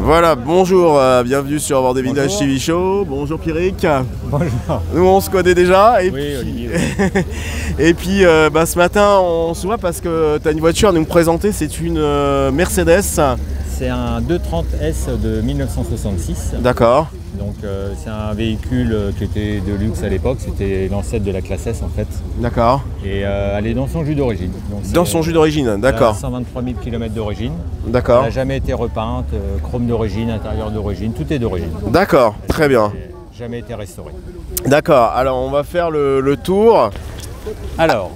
Voilà, bonjour, bienvenue sur Bord des Vintage TV Show. Bonjour Pierrick. Bonjour. Nous on se connaît déjà. Et oui, puis, Olivier. et puis ce matin on se voit parce que tu as une voiture à nous présenter, c'est une Mercedes. C'est un 230S de 1966. D'accord. Donc c'est un véhicule qui était de luxe à l'époque, c'était l'ancêtre de la classe S en fait. D'accord. Et elle est dans son jus d'origine. Dans son jus d'origine, d'accord. 123 000 km d'origine. D'accord. Elle n'a jamais été repeinte, chrome d'origine, intérieur d'origine, tout est d'origine. D'accord, très bien. Jamais été restauré. D'accord, alors on va faire le tour. Alors,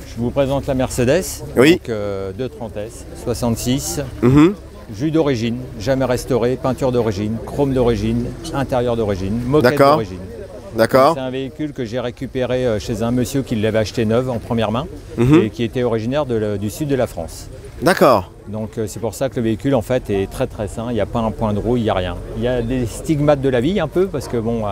je vous présente la Mercedes. Oui. Donc 230S, 66. Jus d'origine, jamais restauré, peinture d'origine, chrome d'origine, intérieur d'origine, moquette d'origine. D'accord. C'est un véhicule que j'ai récupéré chez un monsieur qui l'avait acheté neuf en première main et qui était originaire du sud de la France. D'accord. Donc c'est pour ça que le véhicule en fait est très très sain, il n'y a pas un point de rouille, il n'y a rien. Il y a des stigmates de la vie un peu parce que bon,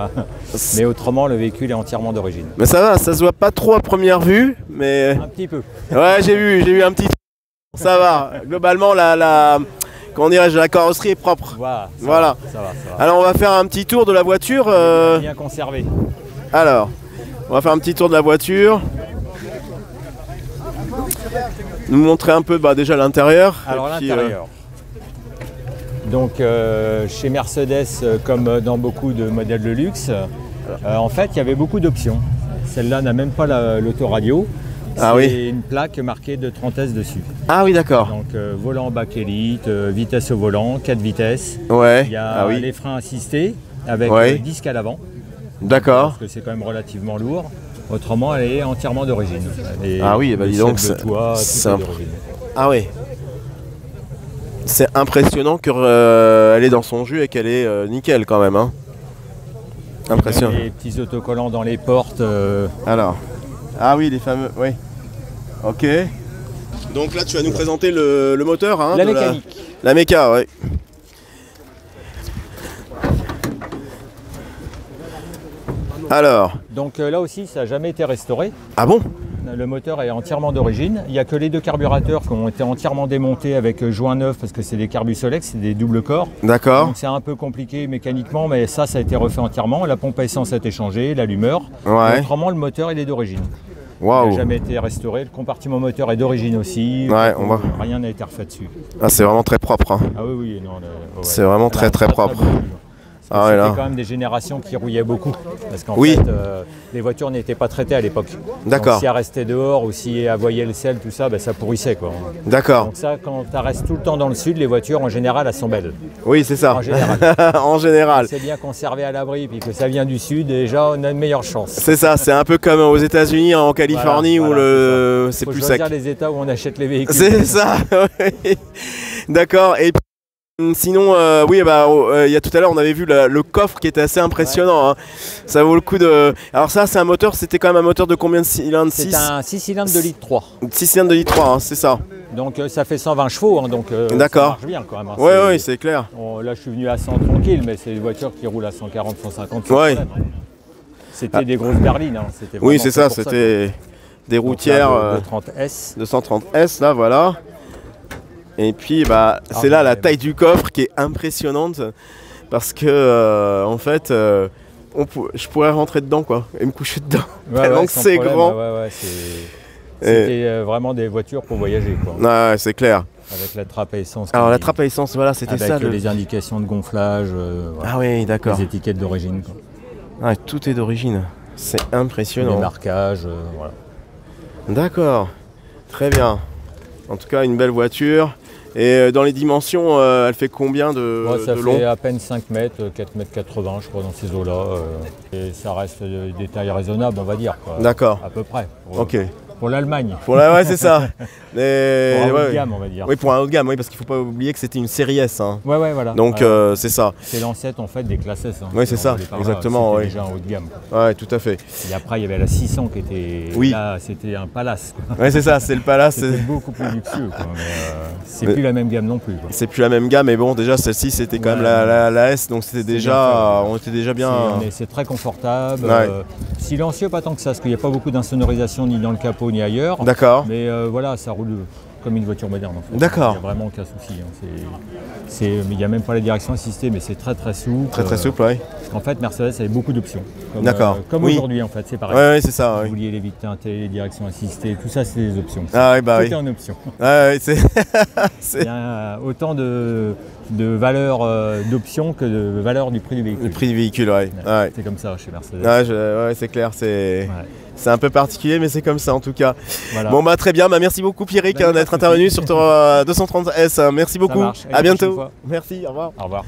mais autrement le véhicule est entièrement d'origine. Mais ça va, ça se voit pas trop à première vue, mais... Un petit peu. Ouais, j'ai vu un petit... Ça va, globalement comment dirais-je, la carrosserie est propre. Voilà. Ça va. Alors on va faire un petit tour de la voiture. Bien conservé. Alors, on va faire un petit tour de la voiture. Nous montrer un peu déjà l'intérieur. Alors l'intérieur. Donc chez Mercedes, comme dans beaucoup de modèles de luxe, en fait il y avait beaucoup d'options. Celle-là n'a même pas l'autoradio. C'est une plaque marquée de 230S dessus. Ah oui, d'accord. Donc volant bakélite, vitesse au volant, 4 vitesses. Ouais. Il y a les freins assistés avec disque à l'avant. D'accord. Parce que c'est quand même relativement lourd. Autrement, elle est entièrement d'origine. Ah oui, dis donc, Ah oui. C'est impressionnant qu'elle est dans son jus et qu'elle est nickel quand même. Hein. Impressionnant. Les petits autocollants dans les portes. Alors. Ah oui, les fameux, oui. Ok. Donc là, tu vas nous présenter le moteur, hein, la mécanique. La méca, oui. Alors. Donc là aussi, ça n'a jamais été restauré. Ah bon? Le moteur est entièrement d'origine. Il n'y a que les deux carburateurs qui ont été entièrement démontés avec joint neuf parce que c'est des Carbusolex, c'est des doubles corps. D'accord. Donc c'est un peu compliqué mécaniquement, mais ça a été refait entièrement. La pompe à essence a été changée, l'allumeur. Ouais. Autrement, le moteur, il est d'origine. Waouh. Il n'a jamais été restauré. Le compartiment moteur est d'origine aussi. Ouais, rien n'a été refait dessus. Ah, c'est vraiment très propre. Hein. Ah oui. Non, c'est vraiment très propre. C'était quand même des générations qui rouillaient beaucoup. Parce qu'en fait, les voitures n'étaient pas traitées à l'époque. D'accord. Si elles restaient dehors ou si elles voyaient le sel, tout ça, ça pourrissait. D'accord. Donc ça, quand tu restes tout le temps dans le sud, les voitures, en général, elles sont belles. Oui, c'est ça. En général. En général. C'est bien conservé à l'abri, puis que ça vient du sud, déjà, on a une meilleure chance. C'est ça, c'est un peu comme aux États-Unis, en Californie, où c'est plus sec. Faut choisir les États où on achète les véhicules. C'est ça, oui. D'accord. Et sinon, il y a tout à l'heure, on avait vu le coffre qui était assez impressionnant. Hein. Ça vaut le coup de... Alors ça, c'est un moteur, c'était quand même un moteur de combien de cylindres? C'est un 6 cylindres de litre 3. 6 cylindres de litre 3, hein, c'est ça. Donc ça fait 120 chevaux, hein, donc d'accord. Ça marche bien quand même. Hein. Oui, c'est clair. Là, je suis venu à 100 tranquille, mais c'est une voiture qui roule à 140, 150. Ouais. C'était des grosses berlines. Hein. Oui, c'est ça, c'était des routières... 230S. 230S, là, voilà. Et puis c'est là la taille du coffre qui est impressionnante parce que en fait je pourrais rentrer dedans et me coucher dedans tellement que c'est grand. C'était vraiment des voitures pour voyager Ouais, c'est clair. Avec la trappe à essence. Alors la trappe à essence, voilà, c'était ça. Avec les indications de gonflage. Ah oui, d'accord. Les étiquettes d'origine. Ah, tout est d'origine. C'est impressionnant. Les marquages, voilà. D'accord. Très bien. En tout cas, une belle voiture. Et dans les dimensions, elle fait combien de long? Ça fait à peine 5 mètres, 4 mètres 80 je crois dans ces eaux-là. Et ça reste des tailles raisonnables on va dire. D'accord. À peu près. Ok. Pour l'Allemagne. Ouais, c'est ça. Pour un haut de gamme, on va dire. Oui, pour un haut de gamme, parce qu'il ne faut pas oublier que c'était une série S. Hein. Ouais, voilà. Donc c'est ça. C'est l'ancêtre en fait des classes S. Hein. Oui, c'est ça, exactement. C'était déjà un haut de gamme. Ouais, tout à fait. Et après, il y avait la 600 qui était. Oui. Là, c'était un palace. Oui, c'est ça, c'est le palace. C'était beaucoup plus luxueux. C'est plus la même gamme non plus. C'est plus la même gamme, mais bon, déjà celle-ci c'était quand même la S, donc c'était déjà, on était déjà bien. C'est très confortable. Silencieux, pas tant que ça, parce qu'il n'y a pas beaucoup d'insonorisation ni dans le capot ni ailleurs. D'accord. Mais voilà, ça roule. comme une voiture moderne en fait. D'accord. Il n'y a vraiment aucun souci. Il n'y a même pas la direction assistée, mais c'est très très souple. Très souple, oui. En fait, Mercedes avait beaucoup d'options. D'accord. Comme Oui. aujourd'hui en fait, c'est pareil. Ouais, c'est ça. Vous Oui. vouliez les vitres teintées, les directions assistées, tout ça c'est des options. Ah oui, bah Tout oui. est en option. Ouais, c'est. Il y a autant de valeur d'options que de valeur du prix du véhicule. Le prix du véhicule, ouais. Ouais. C'est comme ça chez Mercedes. Ouais, c'est clair, c'est un peu particulier, mais c'est comme ça en tout cas. Voilà. Bon, bah très bien, bah, merci beaucoup Pierrick d'être intervenu sur ton 230S. Merci beaucoup, marche. à À la prochaine bientôt. fois. Merci, au revoir. Au revoir.